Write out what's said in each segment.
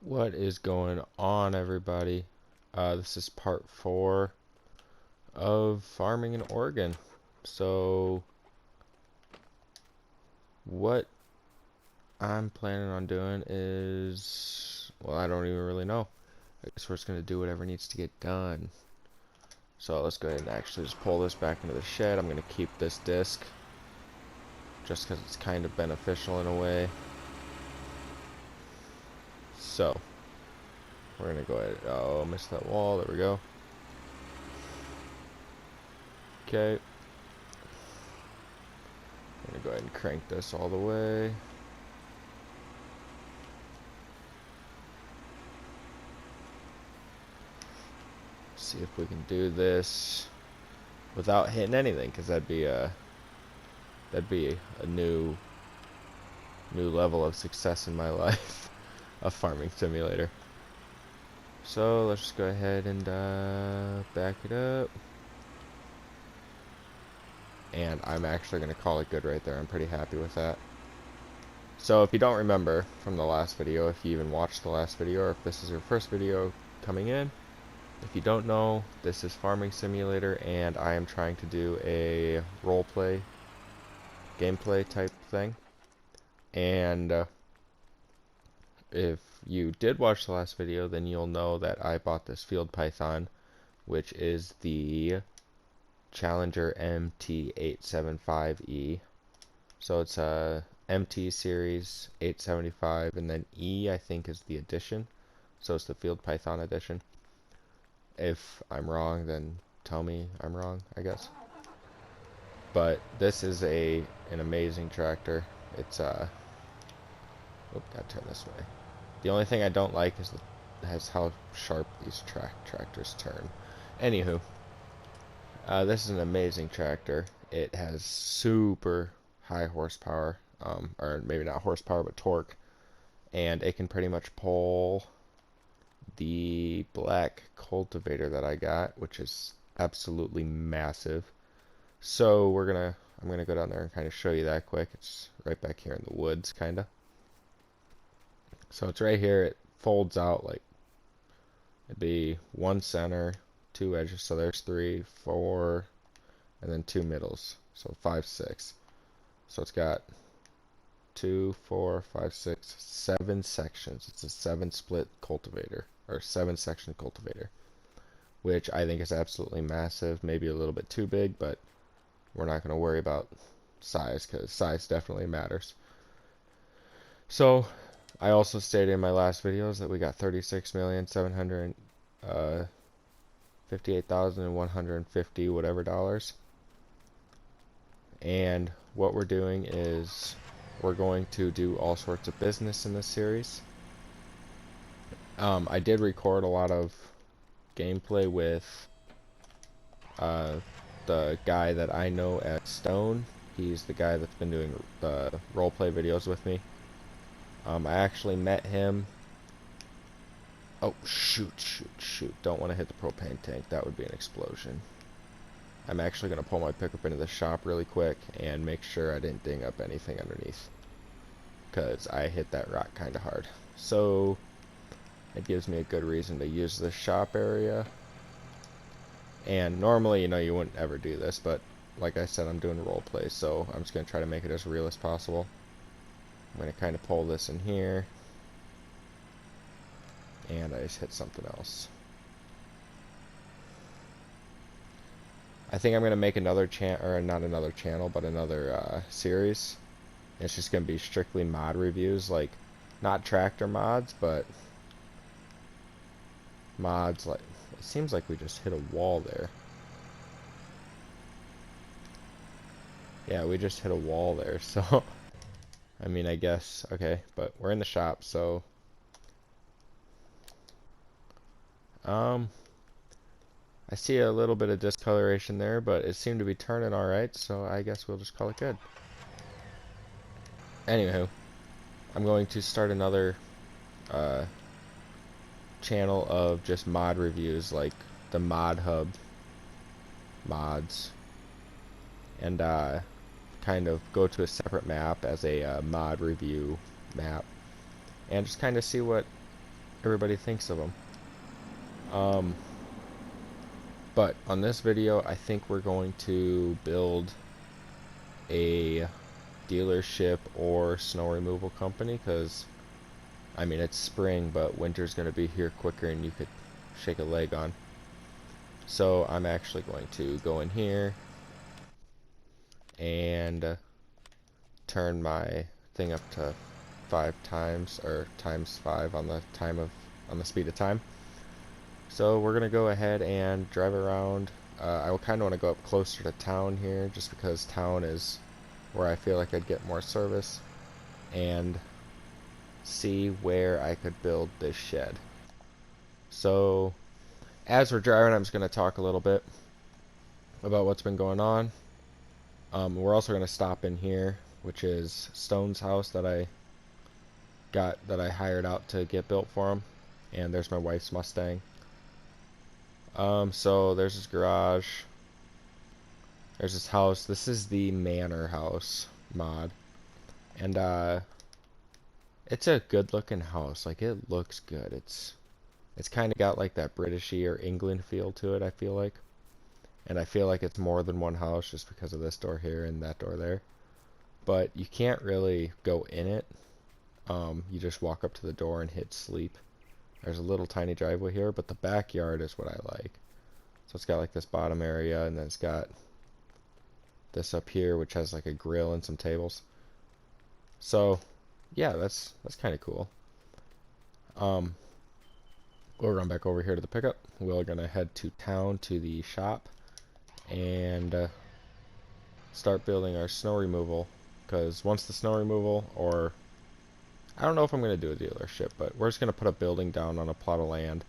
What is going on, everybody? This is part 4 of farming in Oregon. So, what I'm planning on doing is, well, I don't even really know. I guess we're just going to do whatever needs to get done. So, let's go ahead and actually just pull this back into the shed. I'm going to keep this disc just because it's kind of beneficial in a way. So, we're going to go ahead. Oh, missed that wall. There we go. Okay. I'm going to go ahead and crank this all the way. See if we can do this without hitting anything, because that'd be a new level of success in my life. A farming simulator. So let's just go ahead and back it up, and I'm actually gonna call it good right there. I'm pretty happy with that. So if you don't remember from the last video, if you even watched the last video, or if this is your first video coming in, if you don't know, this is Farming Simulator, and I am trying to do a roleplay, gameplay type thing. And if you did watch the last video, then you'll know that I bought this field python, which is the Challenger MT875E. So it's a MT series 875, and then E I think is the edition. So it's the field python edition. If I'm wrong, then tell me I'm wrong, I guess. But this is an amazing tractor. It's gotta turn this way. The only thing I don't like is how sharp these tractors turn. Anywho, this is an amazing tractor. It has super high horsepower, or maybe not horsepower, but torque, and it can pretty much pull the black cultivator that I got, which is absolutely massive. So I'm gonna go down there and kind of show you that quick. It's right back here in the woods, kind of. So it's right here. It folds out like it'd be one center, two edges. So there's three, four, and then two middles. So 5, 6. So it's got 2, 4, 5, 6, 7 sections. It's a 7-split cultivator, or 7-section cultivator, which I think is absolutely massive. Maybe a little bit too big, but we're not going to worry about size, because size definitely matters. So I also stated in my last videos that we got 36,758,150 whatever dollars. And what we're doing is we're going to do all sorts of business in this series. I did record a lot of gameplay with the guy that I know at Stone. He's the guy that's been doing the roleplay videos with me. I actually met him. Oh, shoot. Don't want to hit the propane tank. That would be an explosion. I'm actually going to pull my pickup into the shop really quick and make sure I didn't ding up anything underneath, because I hit that rock kind of hard. So it gives me a good reason to use this shop area. And normally, you wouldn't ever do this, but like I said, I'm doing role play, so I'm just going to try to make it as real as possible. I'm going to kind of pull this in here, and I just hit something else. I think I'm going to make another not another channel, but another series. It's just going to be strictly mod reviews, like not tractor mods, but mods like, it seems like we just hit a wall there. Yeah, we just hit a wall there, so I mean, I guess, okay, but we're in the shop, so I see a little bit of discoloration there, but it seemed to be turning alright, so I guess we'll just call it good. Anywho, I'm going to start another channel of just mod reviews, like the Mod Hub mods, and kind of go to a separate map as a mod review map, and just kind of see what everybody thinks of them. Um, but on this video, I think we're going to build a dealership or snow removal company because, I mean, it's spring, but winter's going to be here quicker and you could shake a leg on. So I'm actually going to go in here and turn my thing up to 5 times, or times 5 on the speed of time. So we're gonna go ahead and drive around. I kind of want to go up closer to town here, just because town is where I feel like I'd get more service, and see where I could build this shed. So as we're driving, I'm just gonna talk a little bit about what's been going on. We're also gonna stop in here, which is Stone's house that I hired out to get built for him, and there's my wife's Mustang. So there's his garage. There's his house. This is the Manor House mod. And it's a good looking house. Like, it looks good. It's kind of got like that Britishy or England feel to it, I feel like. And I feel like it's more than one house just because of this door here and that door there. But you can't really go in it. You just walk up to the door and hit sleep. There's a little tiny driveway here, but the backyard is what I like. So it's got like this bottom area, and then it's got this up here, which has like a grill and some tables. So yeah, that's kind of cool. We'll run back over here to the pickup. We're gonna head to town to the shop and start building our snow removal. Because once the snow removal, or I don't know if I'm gonna do a dealership, but we're just gonna put a building down on a plot of land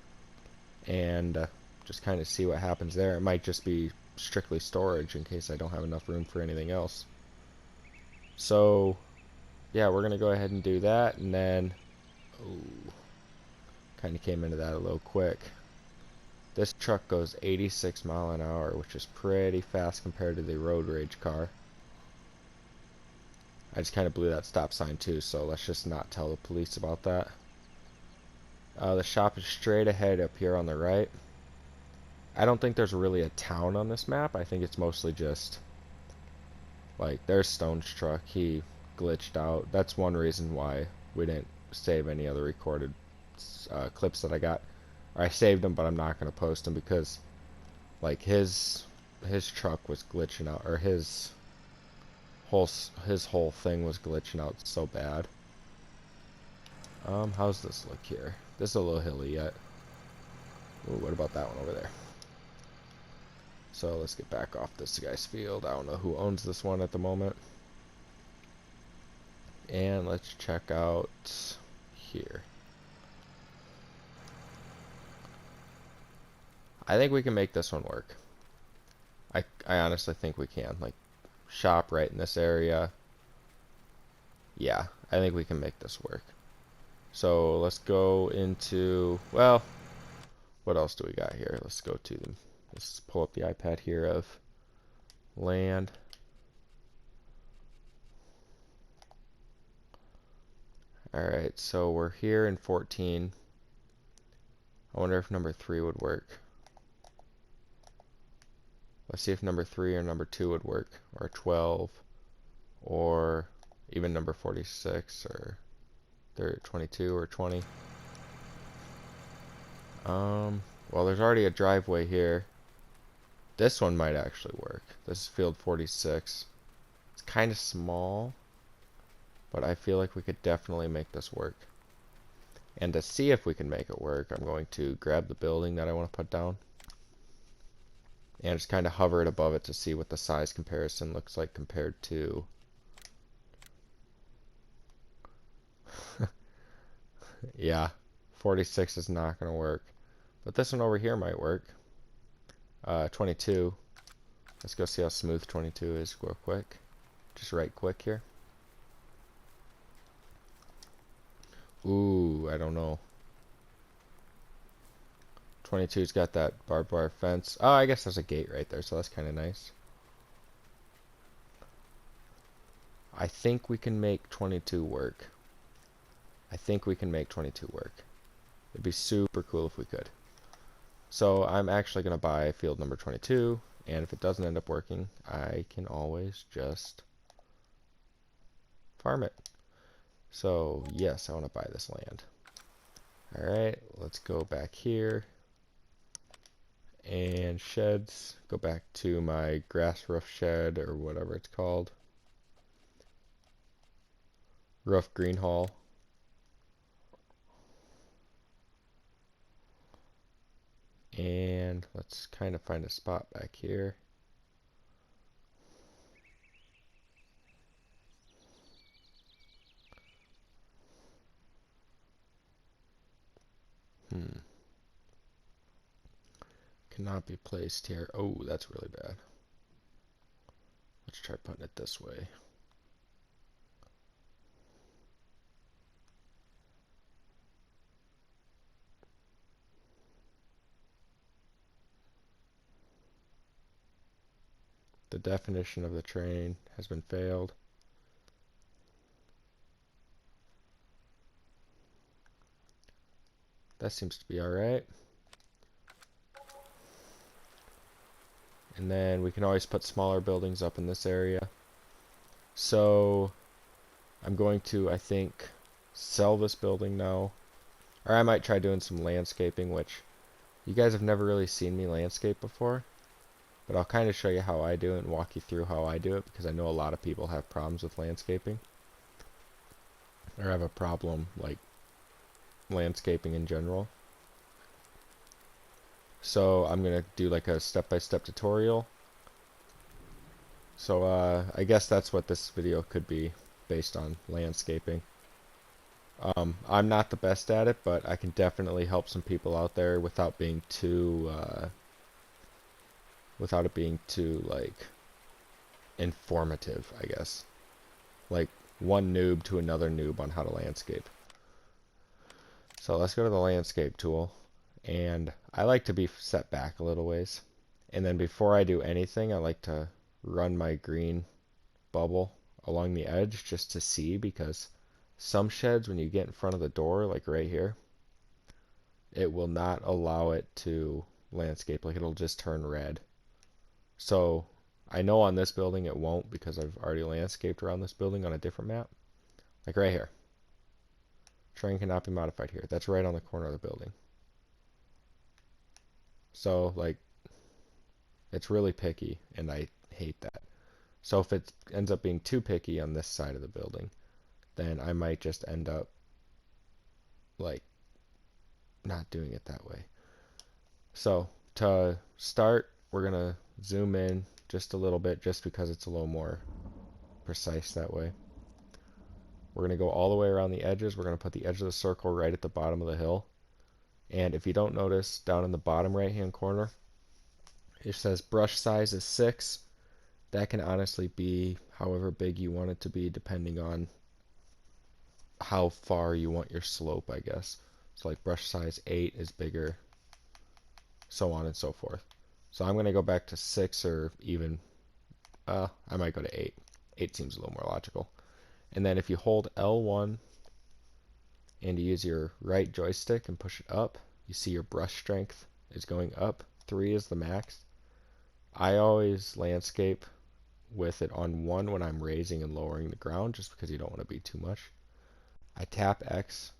and just kind of see what happens there. It might just be strictly storage in case I don't have enough room for anything else. So yeah, we're gonna go ahead and do that, and then kind of came into that a little quick. This truck goes 86 mile an hour, which is pretty fast compared to the road rage car. I just kind of blew that stop sign too, so let's just not tell the police about that. The shop is straight ahead up here on the right. I don't think there's really a town on this map. I think it's mostly just like, there's Stone's truck. He glitched out. That's one reason why we didn't save any other recorded clips that I got. I saved them, but I'm not going to post them because like his truck was glitching out, or his whole thing was glitching out so bad. How's this look here? This is a little hilly yet. Ooh, what about that one over there? So let's get back off this guy's field. I don't know who owns this one at the moment. And let's check out here. I think we can make this one work. I honestly think we can. Like, shop right in this area. Yeah, I think we can make this work. So let's go into, well, what else do we got here? Let's go to them. Let's pull up the iPad here of land. Alright, so we're here in 14. I wonder if number 3 would work. Let's see if number 3 or number 2 would work, or 12, or even number 46, or 22 or 20. Well, there's already a driveway here. This one might actually work. This is field 46. It's kind of small, but I feel like we could definitely make this work. And to see if we can make it work, I'm going to grab the building that I want to put down and just kind of hover it above it to see what the size comparison looks like compared to yeah, 46 is not going to work, but this one over here might work. 22. Let's go see how smooth 22 is real quick. Just right quick here. Ooh, I don't know. 22's got that barbed wire fence. Oh, I guess there's a gate right there, so that's kind of nice. I think we can make 22 work. I think we can make 22 work. It'd be super cool if we could. So I'm actually going to buy field number 22, and if it doesn't end up working, I can always just farm it. So yes, I want to buy this land. Alright, let's go back here. And sheds, go back to my grass roof shed, or whatever it's called. Roof green hall. And let's kind of find a spot back here. Cannot be placed here. Oh, that's really bad. Let's try putting it this way. The definition of the terrain has been failed. That seems to be alright. And then we can always put smaller buildings up in this area. So I'm going to, I think, sell this building now. Or I might try doing some landscaping, which you guys have never really seen me landscape before. But I'll kind of show you how I do it and walk you through how I do it, because I know a lot of people have problems with landscaping. Or have a problem, like, landscaping in general. So I'm going to do like a step-by-step tutorial. So I guess that's what this video could be, based on landscaping. I'm not the best at it, but I can definitely help some people out there without being too, without it being too, like, informative, I guess. Like, one noob to another noob on how to landscape. So let's go to the landscape tool, and I like to be set back a little ways. And then before I do anything, I like to run my green bubble along the edge just to see, because some sheds, when you get in front of the door, like right here, it will not allow it to landscape. Like, it'll just turn red. So I know on this building it won't, because I've already landscaped around this building on a different map. Like right here. Terrain cannot be modified here. That's right on the corner of the building. So, like, it's really picky, and I hate that. So if it ends up being too picky on this side of the building, then I might just end up, like, not doing it that way. So to start, we're going to zoom in just a little bit, just because it's a little more precise that way. We're going to go all the way around the edges. We're going to put the edge of the circle right at the bottom of the hill. And if you don't notice, down in the bottom right hand corner, it says brush size is 6. That can honestly be however big you want it to be, depending on how far you want your slope, I guess. So like brush size 8 is bigger, so on and so forth. So I'm going to go back to 6, or even, I might go to 8. 8 seems a little more logical. And then if you hold L1 and you use your right joystick and push it up, you see your brush strength is going up. 3 is the max. I always landscape with it on 1 when I'm raising and lowering the ground, just because you don't want to be too much. I tap X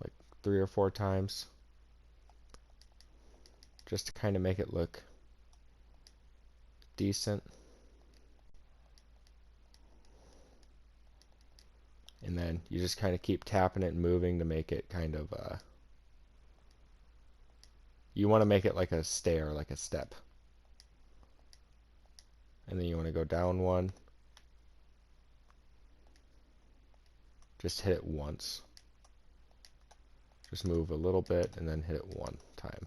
like 3 or 4 times, just to kind of make it look decent. And then you just kind of keep tapping it and moving to make it kind of, you want to make it like a stair, like a step. And then you want to go down 1. Just hit it once. Just move a little bit and then hit it 1 time.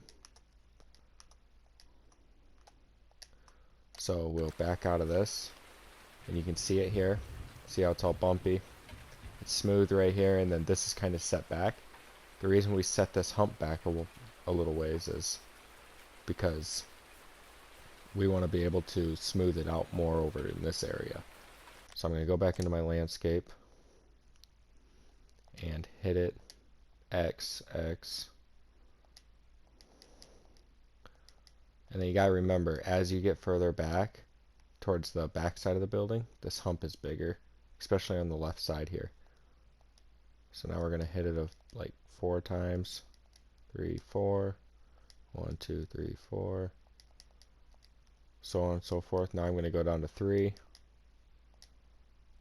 So we'll back out of this, and you can see it here. See how it's all bumpy? It's smooth right here, and then this is kind of set back. The reason we set this hump back a little ways is because we want to be able to smooth it out more over in this area. So I'm going to go back into my landscape and hit it X, X. And then you gotta remember, as you get further back towards the back side of the building, this hump is bigger, especially on the left side here. So now we're gonna hit it like 4 times. 3, 4. 1, 2, 3, 4. So on and so forth. Now I'm gonna go down to 3.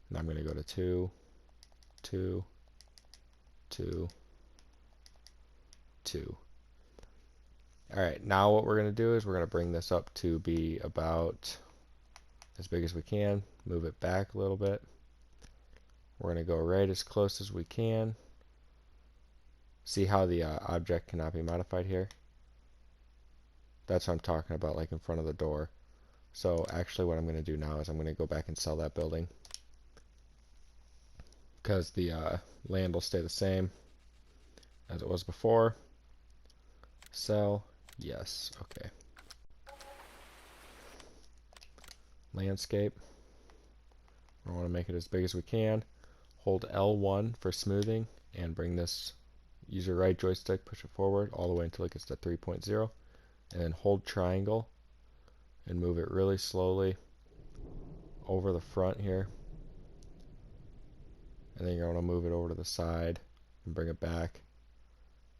And I'm gonna go to 2, 2, 2, 2. Alright, now what we're going to do is we're going to bring this up to be about as big as we can. Move it back a little bit. We're going to go right as close as we can. See how the object cannot be modified here? That's what I'm talking about, like in front of the door. So actually what I'm going to do now is I'm going to go back and sell that building. Because the land will stay the same as it was before. Sell. Yes, okay. Landscape. We want to make it as big as we can. Hold L1 for smoothing and bring this, use your right joystick, push it forward all the way until it gets to 3.0. And then hold triangle and move it really slowly over the front here. And then you're going to move it over to the side and bring it back.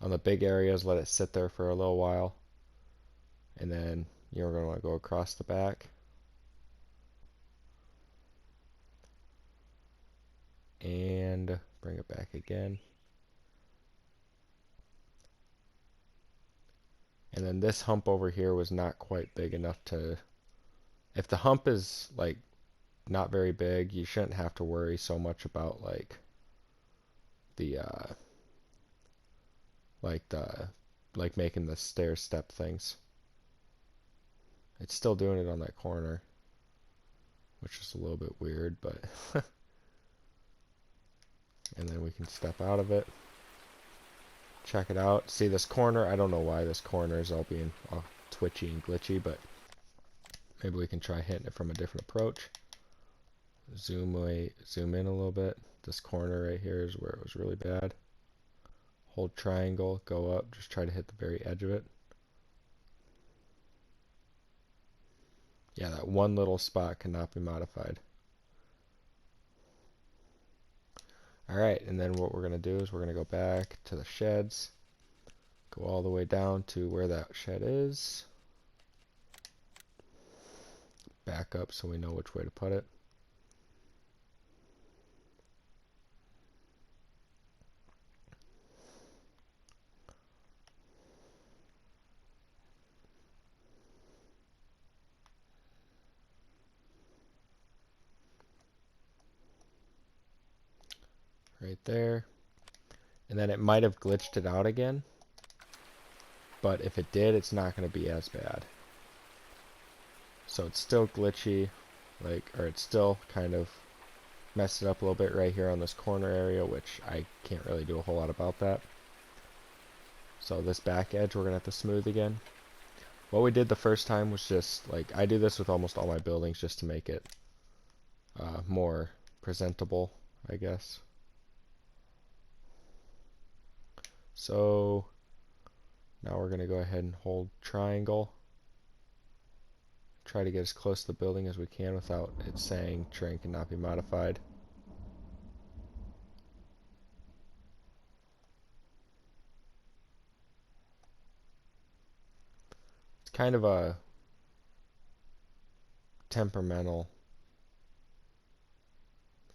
On the big areas, let it sit there for a little while. And then you're going to want to go across the back. And bring it back again. And then this hump over here was not quite big enough to... If the hump is like not very big, you shouldn't have to worry so much about like the making the stair step things. It's still doing it on that corner, which is a little bit weird, but and then we can step out of it. Check it out. See this corner? I don't know why this corner is all being all twitchy and glitchy, but maybe we can try hitting it from a different approach. Zoom in a little bit. This corner right here is where it was really bad. Hold triangle, go up, just try to hit the very edge of it. Yeah, that one little spot cannot be modified. Alright, and then what we're going to do is we're going to go back to the sheds. Go all the way down to where that shed is. Back up so we know which way to put it. Right there. And then it might have glitched it out again. But if it did, it's not going to be as bad. So it's still glitchy, or it's still kind of messed it up a little bit right here on this corner area, which I can't really do a whole lot about that. So this back edge we're going to have to smooth again. What we did the first time was just, I do this with almost all my buildings just to make it more presentable, I guess. So now we're going to go ahead and hold triangle. Try to get as close to the building as we can without it saying terrain cannot be modified. It's kind of a temperamental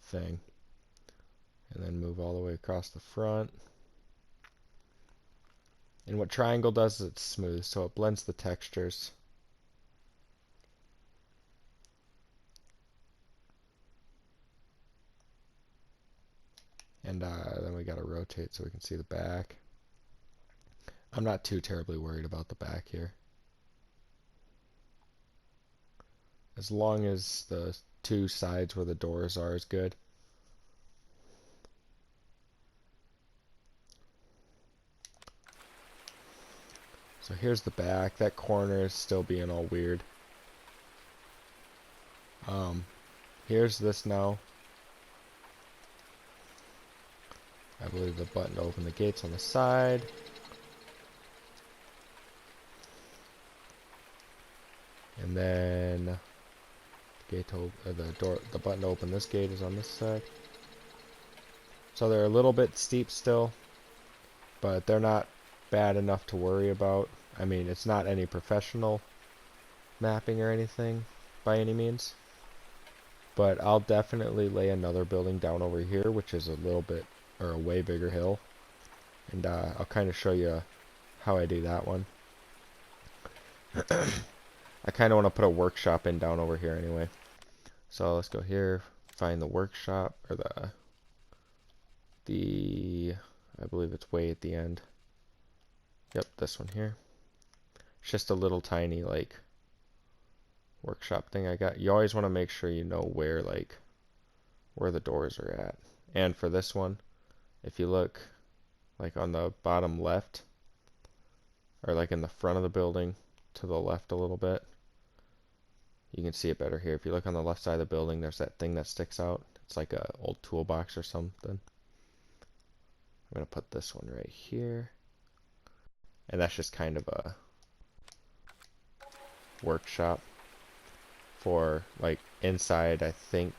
thing. And then move all the way across the front. And what triangle does is it's smooth, so it blends the textures. And then we got to rotate so we can see the back. I'm not too terribly worried about the back here. As long as the two sides where the doors are is good. So here's the back. That corner is still being all weird. Here's this now. believe the button to open the gate's on the side. And then the button to open this gate is on this side. So they're a little bit steep still, but they're not bad enough to worry about. I mean, it's not any professional mapping or anything by any means. But I'll definitely lay another building down over here, which is a little bit, or a way bigger hill. And I'll kind of show you how I do that one. I kind of want to put a workshop in down over here anyway. So let's go here, find the workshop, or I believe it's way at the end. Yep, this one here. It's just a little tiny, like, workshop thing I got. You always want to make sure you know where the doors are at. And for this one, if you look like on the bottom left, or like in the front of the building to the left a little bit, you can see it better here. If you look on the left side of the building, there's that thing that sticks out. It's like a old toolbox or something. I'm gonna put this one right here, and that's just kind of a workshop for like inside. I think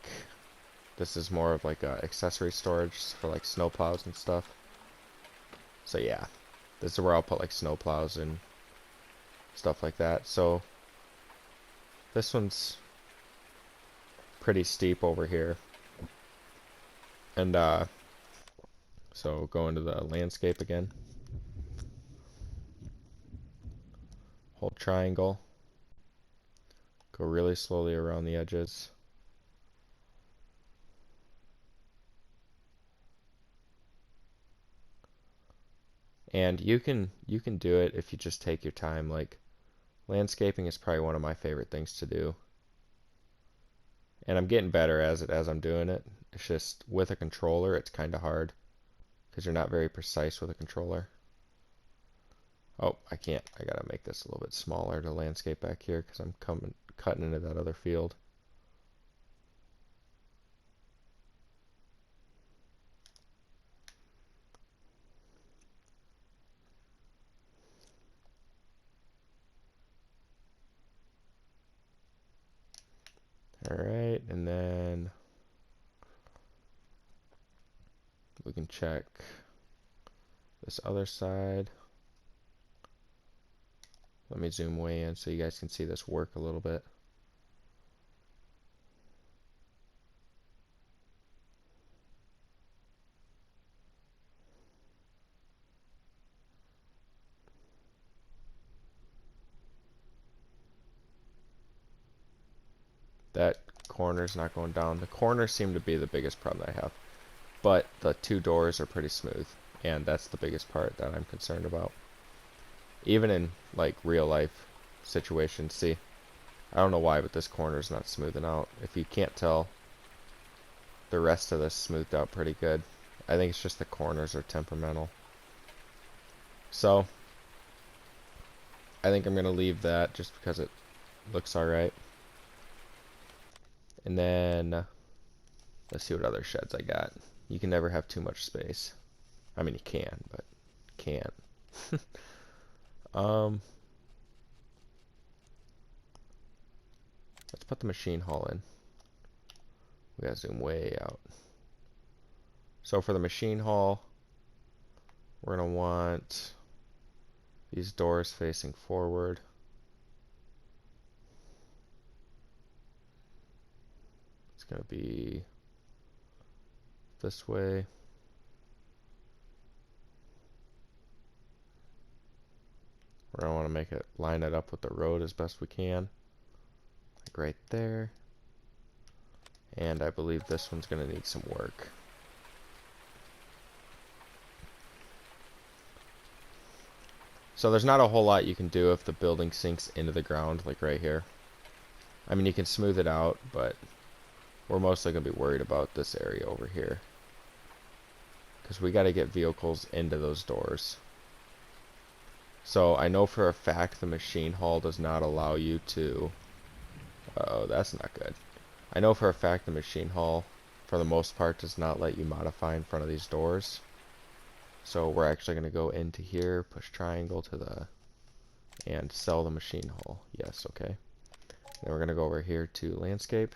this is more of like a accessory storage for like snow plows and stuff. So yeah, this is where I'll put like snow plows and stuff like that. So this one's pretty steep over here, and so go into the landscape again, hold triangle, go really slowly around the edges. And you can do it if you just take your time. Like, landscaping is probably one of my favorite things to do. And I'm getting better as I'm doing it. It's just with a controller, it's kind of hard because you're not very precise with a controller. Oh, I can't. I gotta make this a little bit smaller to landscape back here because I'm cutting into that other field. Alright, and then we can check this other side. Let me zoom way in so you guys can see this work a little bit. That corner's not going down. The corners seem to be the biggest problem I have. But the two doors are pretty smooth, and that's the biggest part that I'm concerned about. Even in like real life situations, see, I don't know why, but this corner's not smoothing out. If you can't tell, the rest of this smoothed out pretty good. I think it's just the corners are temperamental. So, I think I'm going to leave that just because it looks alright. And then, let's see what other sheds I got. You can never have too much space. I mean, you can, but can't. Let's put the machine hall in. We gotta zoom way out. So for the machine hall, we're gonna want these doors facing forward. It's gonna be this way. We're gonna want to make it line it up with the road as best we can. Like right there. And I believe this one's gonna need some work. So there's not a whole lot you can do if the building sinks into the ground, like right here. I mean, you can smooth it out, but we're mostly going to be worried about this area over here. Because we got to get vehicles into those doors. So I know for a fact the machine hall does not allow you to... Oh, that's not good. I know for a fact the machine hall, for the most part, does not let you modify in front of these doors. So we're actually going to go into here, push triangle to the, and sell the machine hull. Yes, okay. Then we're going to go over here to landscape.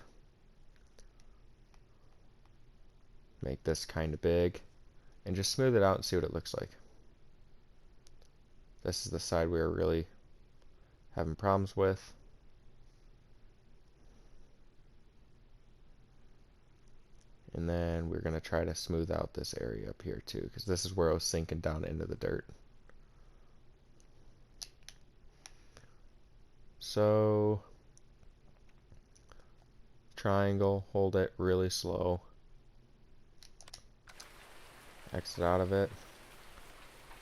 Make this kind of big. And just smooth it out and see what it looks like. This is the side we were really having problems with. And then we're going to try to smooth out this area up here too, because this is where it was sinking down into the dirt. So, triangle, hold it really slow. Exit out of it.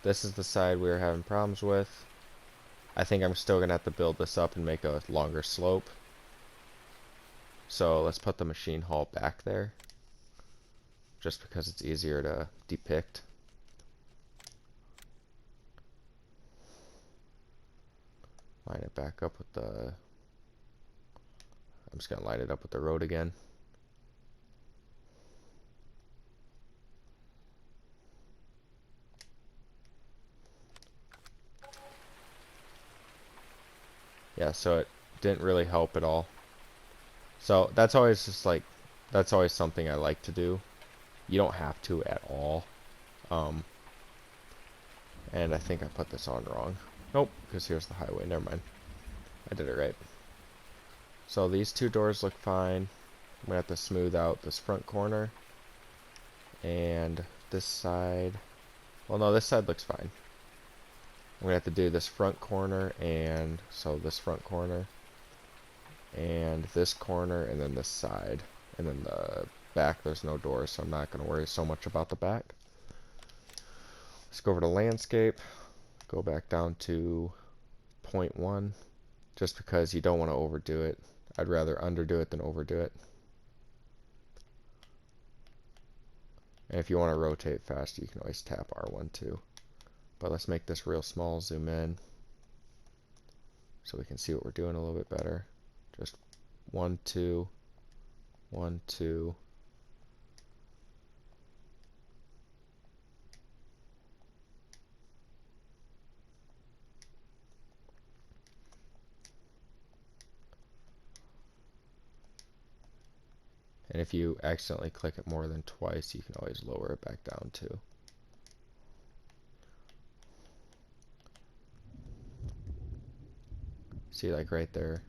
This is the side we were having problems with. I think I'm still going to have to build this up and make a longer slope. So let's put the machine hull back there, just because it's easier to depict. Line it back up with the, I'm just going to line it up with the road again. Yeah, so it didn't really help at all. So that's always just like, that's always something I like to do. You don't have to at all. And I think I put this on wrong. Nope, because here's the highway. Never mind. I did it right. So these two doors look fine. I'm going to have to smooth out this front corner. And this side. Well, no, this side looks fine. I'm going to have to do this front corner, and so this front corner. And this corner, and then this side. And then the back, there's no doors, so I'm not going to worry so much about the back. Let's go over to landscape. Go back down to 0.1, just because you don't want to overdo it. I'd rather underdo it than overdo it. And if you want to rotate faster, you can always tap R1 too. But let's make this real small, zoom in, so we can see what we're doing a little bit better. Just 1, 2, 1, 2. And if you accidentally click it more than twice, you can always lower it back down too. See, like right there.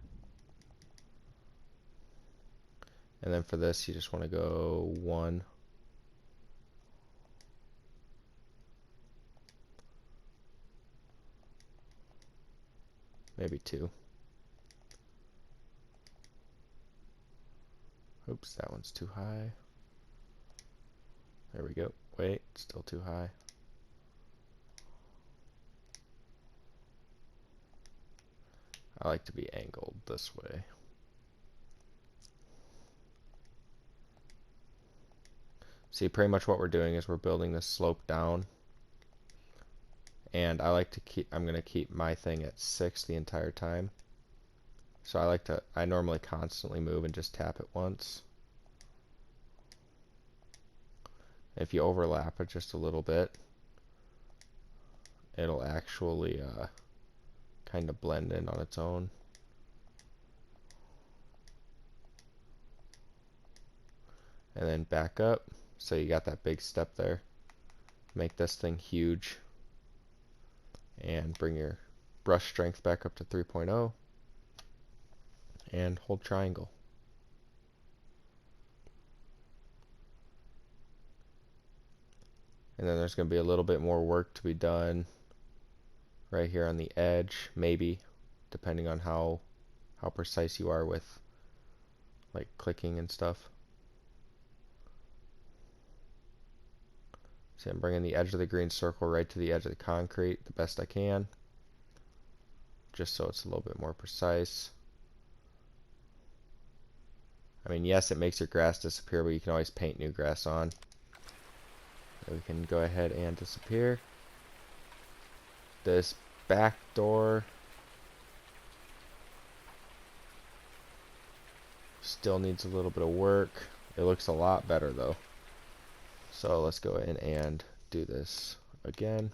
And then for this, you just want to go 1. Maybe 2. Oops, that one's too high. There we go. Wait, still too high. I like to be angled this way. See, pretty much what we're doing is we're building this slope down. And I like to keep, I'm going to keep my thing at 6 the entire time. So I normally constantly move and just tap it once. If you overlap it just a little bit, it'll actually kind of blend in on its own. And then back up, so you got that big step there. Make this thing huge. And bring your brush strength back up to 3.0. And hold triangle. And then there's going to be a little bit more work to be done right here on the edge, maybe, depending on how precise you are with like clicking and stuff. See, I'm bringing the edge of the green circle right to the edge of the concrete the best I can, just so it's a little bit more precise. I mean, yes, it makes your grass disappear, but you can always paint new grass on. We can go ahead and disappear. This back door still needs a little bit of work. It looks a lot better though. So let's go in and do this again.